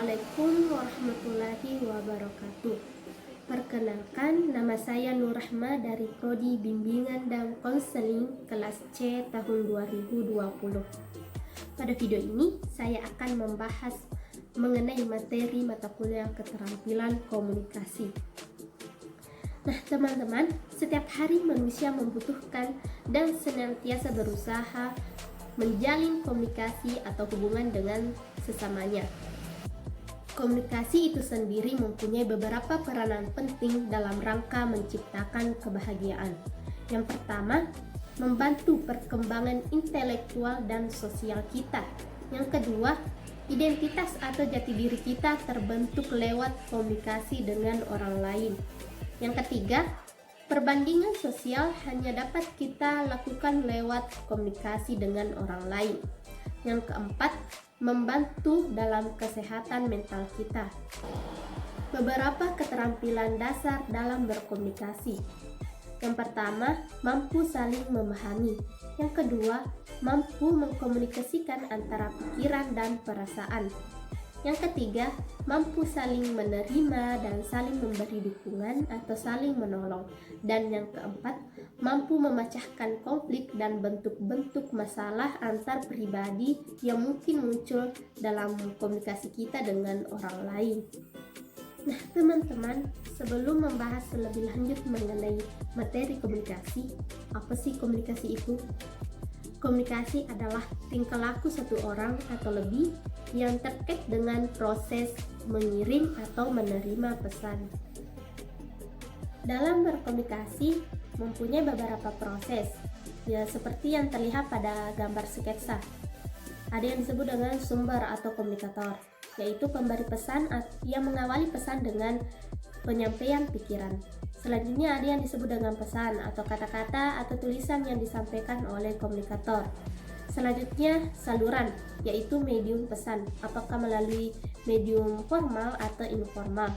Assalamualaikum warahmatullahi wabarakatuh. Perkenalkan, nama saya Nur Rahma dari Prodi Bimbingan dan Konseling kelas C tahun 2020. Pada video ini, saya akan membahas mengenai materi mata kuliah keterampilan komunikasi. Nah, teman-teman, setiap hari manusia membutuhkan dan senantiasa berusaha menjalin komunikasi atau hubungan dengan sesamanya. Komunikasi itu sendiri mempunyai beberapa peranan penting dalam rangka menciptakan kebahagiaan. Yang pertama, membantu perkembangan intelektual dan sosial kita. Yang kedua, identitas atau jati diri kita terbentuk lewat komunikasi dengan orang lain. Yang ketiga, perbandingan sosial hanya dapat kita lakukan lewat komunikasi dengan orang lain. Yang keempat, membantu dalam kesehatan mental kita. Beberapa keterampilan dasar dalam berkomunikasi. Yang pertama, mampu saling memahami. Yang kedua, mampu mengkomunikasikan antara pikiran dan perasaan. Yang ketiga, mampu saling menerima dan saling memberi dukungan atau saling menolong. Dan yang keempat, mampu memecahkan konflik dan bentuk-bentuk masalah antar pribadi yang mungkin muncul dalam komunikasi kita dengan orang lain. Nah, teman-teman, sebelum membahas lebih lanjut mengenai materi komunikasi, apa sih komunikasi itu? Komunikasi adalah tingkah laku satu orang atau lebih yang terkait dengan proses mengirim atau menerima pesan. Dalam berkomunikasi mempunyai beberapa proses, ya seperti yang terlihat pada gambar sketsa. Ada yang disebut dengan sumber atau komunikator, yaitu pemberi pesan yang mengawali pesan dengan penyampaian pikiran. Selanjutnya ada yang disebut dengan pesan atau kata-kata atau tulisan yang disampaikan oleh komunikator. Selanjutnya saluran, yaitu medium pesan, apakah melalui medium formal atau informal.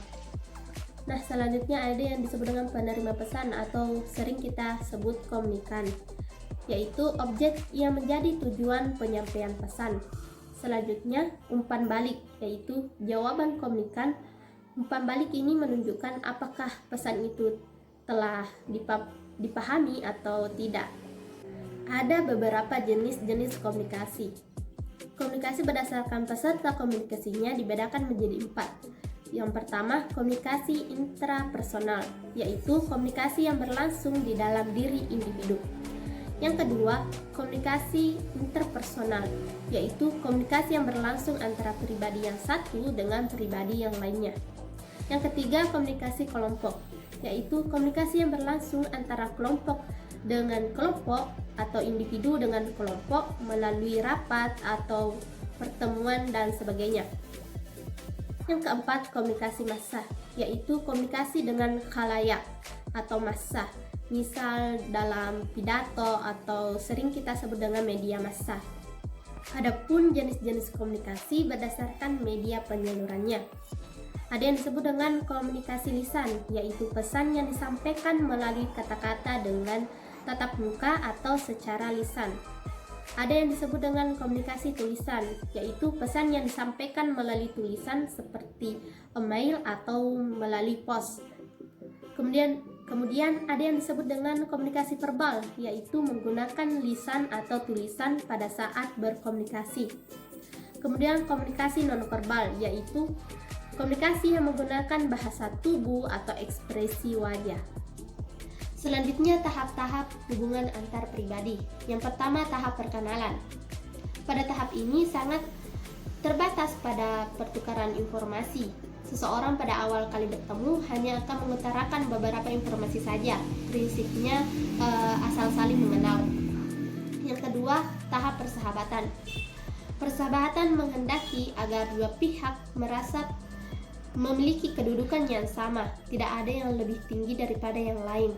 Nah, selanjutnya ada yang disebut dengan penerima pesan atau sering kita sebut komunikan, yaitu objek yang menjadi tujuan penyampaian pesan. Selanjutnya umpan balik, yaitu jawaban komunikan. Umpan balik ini menunjukkan apakah pesan itu telah dipahami atau tidak. Ada beberapa jenis-jenis komunikasi. Komunikasi berdasarkan peserta komunikasinya dibedakan menjadi 4. Yang pertama, komunikasi intrapersonal, yaitu komunikasi yang berlangsung di dalam diri individu. Yang kedua, komunikasi interpersonal, yaitu komunikasi yang berlangsung antara pribadi yang satu dengan pribadi yang lainnya. Yang ketiga, komunikasi kelompok, yaitu komunikasi yang berlangsung antara kelompok dengan kelompok atau individu dengan kelompok melalui rapat atau pertemuan dan sebagainya. Yang keempat, komunikasi massa, yaitu komunikasi dengan khalayak atau massa, misal dalam pidato atau sering kita sebut dengan media massa. Adapun jenis-jenis komunikasi berdasarkan media penyalurannya. Ada yang disebut dengan komunikasi lisan, yaitu pesan yang disampaikan melalui kata-kata dengan tatap muka atau secara lisan. Ada yang disebut dengan komunikasi tulisan, yaitu pesan yang disampaikan melalui tulisan seperti email atau melalui pos. Kemudian ada yang disebut dengan komunikasi verbal, yaitu menggunakan lisan atau tulisan pada saat berkomunikasi. Kemudian komunikasi nonverbal, yaitu komunikasi yang menggunakan bahasa tubuh atau ekspresi wajah. Selanjutnya, tahap-tahap hubungan antar pribadi. Yang pertama, tahap perkenalan. Pada tahap ini sangat terbatas pada pertukaran informasi. Seseorang pada awal kali bertemu hanya akan mengutarakan beberapa informasi saja. Prinsipnya asal saling mengenal. Yang kedua, tahap persahabatan. Persahabatan menghendaki agar dua pihak merasa memiliki kedudukan yang sama, tidak ada yang lebih tinggi daripada yang lain.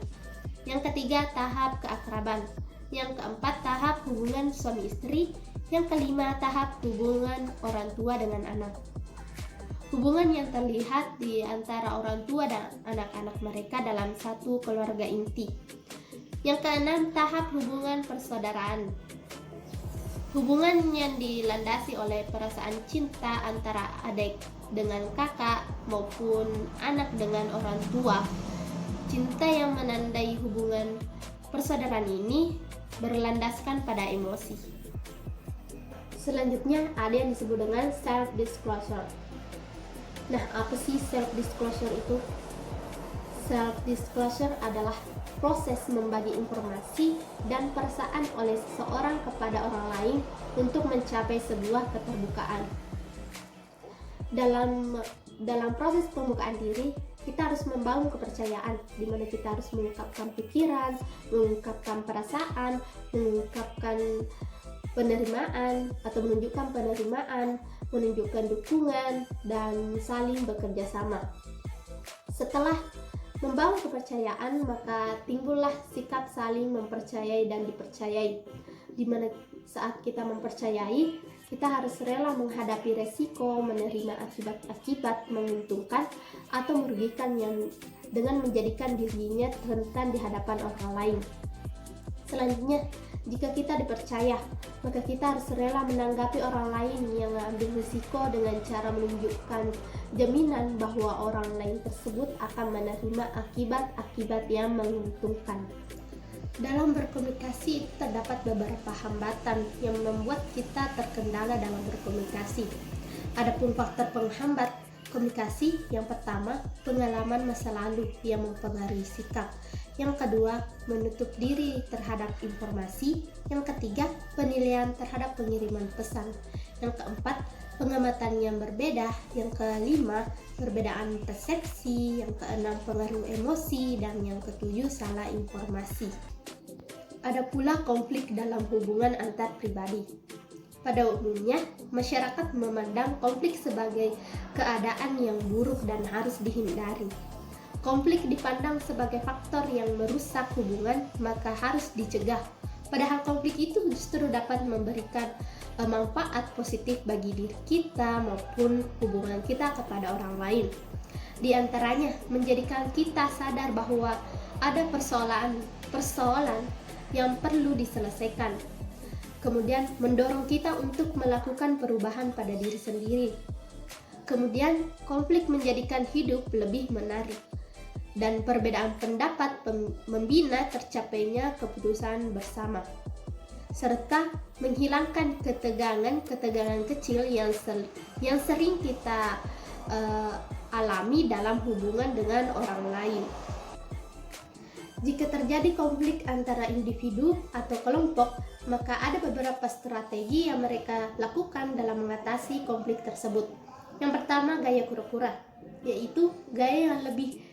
Yang ketiga, tahap keakraban. Yang keempat, tahap hubungan suami istri. Yang kelima, tahap hubungan orang tua dengan anak. Hubungan yang terlihat di antara orang tua dan anak-anak mereka dalam satu keluarga inti. Yang keenam, tahap hubungan persaudaraan. Hubungan yang dilandasi oleh perasaan cinta antara adik dengan kakak maupun anak dengan orang tua. Cinta yang menandai hubungan persaudaraan ini berlandaskan pada emosi. Selanjutnya ada yang disebut dengan self disclosure. Nah, apa sih self disclosure itu? Self disclosure adalah proses membagi informasi dan perasaan oleh seseorang kepada orang lain untuk mencapai sebuah keterbukaan. Dalam proses pembukaan diri, kita harus membangun kepercayaan, di mana kita harus mengungkapkan pikiran, mengungkapkan perasaan, mengungkapkan penerimaan atau menunjukkan penerimaan, menunjukkan dukungan, dan saling bekerja sama. Setelah membangun kepercayaan, maka timbullah sikap saling mempercayai dan dipercayai, di mana saat kita mempercayai, kita harus rela menghadapi resiko, menerima akibat-akibat menguntungkan atau merugikan yang dengan menjadikan dirinya rentan di hadapan orang lain. Selanjutnya, jika kita dipercaya, maka kita harus rela menanggapi orang lain yang mengambil risiko dengan cara menunjukkan jaminan bahwa orang lain tersebut akan menerima akibat-akibat yang menguntungkan. Dalam berkomunikasi terdapat beberapa hambatan yang membuat kita terkendala dalam berkomunikasi. Adapun faktor penghambat komunikasi, yang pertama, pengalaman masa lalu yang mempengaruhi sikap. Yang kedua, menutup diri terhadap informasi. Yang ketiga, penilaian terhadap pengiriman pesan. Yang keempat, pengamatan yang berbeda. Yang kelima, perbedaan persepsi. Yang keenam, pengaruh emosi. Dan yang ketujuh, salah informasi. Ada pula konflik dalam hubungan antar pribadi. Pada umumnya, masyarakat memandang konflik sebagai keadaan yang buruk dan harus dihindari. Konflik dipandang sebagai faktor yang merusak hubungan, maka harus dicegah. Padahal konflik itu justru dapat memberikan manfaat positif bagi diri kita maupun hubungan kita kepada orang lain. Di antaranya, menjadikan kita sadar bahwa ada persoalan yang perlu diselesaikan. Kemudian mendorong kita untuk melakukan perubahan pada diri sendiri. Kemudian konflik menjadikan hidup lebih menarik. Dan perbedaan pendapat membina tercapainya keputusan bersama. Serta menghilangkan ketegangan kecil yang sering kita alami dalam hubungan dengan orang lain. Jika terjadi konflik antara individu atau kelompok, maka ada beberapa strategi yang mereka lakukan dalam mengatasi konflik tersebut. Yang pertama, gaya kura-kura, yaitu gaya yang lebih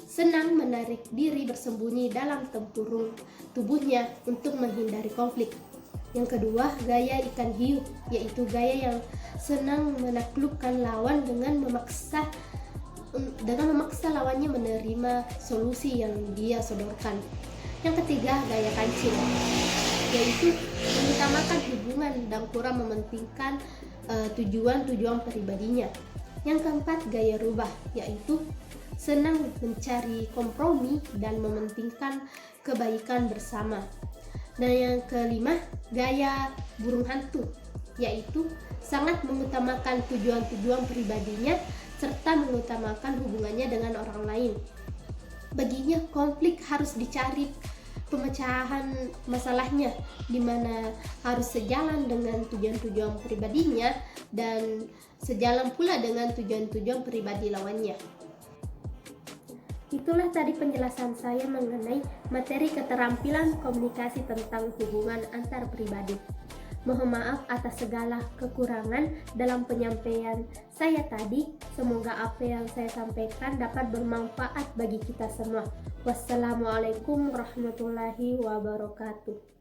senang menarik diri bersembunyi dalam tempurung tubuhnya untuk menghindari konflik. Yang kedua, gaya ikan hiu, yaitu gaya yang senang menaklukkan lawan dengan memaksa lawannya menerima solusi yang dia sodorkan. Yang ketiga, gaya kancil, yaitu mengutamakan hubungan dan kurang mementingkan tujuan pribadinya. Yang keempat, gaya rubah, yaitu senang mencari kompromi dan mementingkan kebaikan bersama. Dan yang kelima, gaya burung hantu, yaitu sangat mengutamakan tujuan pribadinya serta mengutamakan hubungannya dengan orang lain. Baginya, konflik harus dicari pemecahan masalahnya, di mana harus sejalan dengan tujuan pribadinya dan sejalan pula dengan tujuan pribadi lawannya. Itulah tadi penjelasan saya mengenai materi keterampilan komunikasi tentang hubungan antar pribadi. Mohon maaf atas segala kekurangan dalam penyampaian saya tadi. Semoga apa yang saya sampaikan dapat bermanfaat bagi kita semua. Wassalamualaikum warahmatullahi wabarakatuh.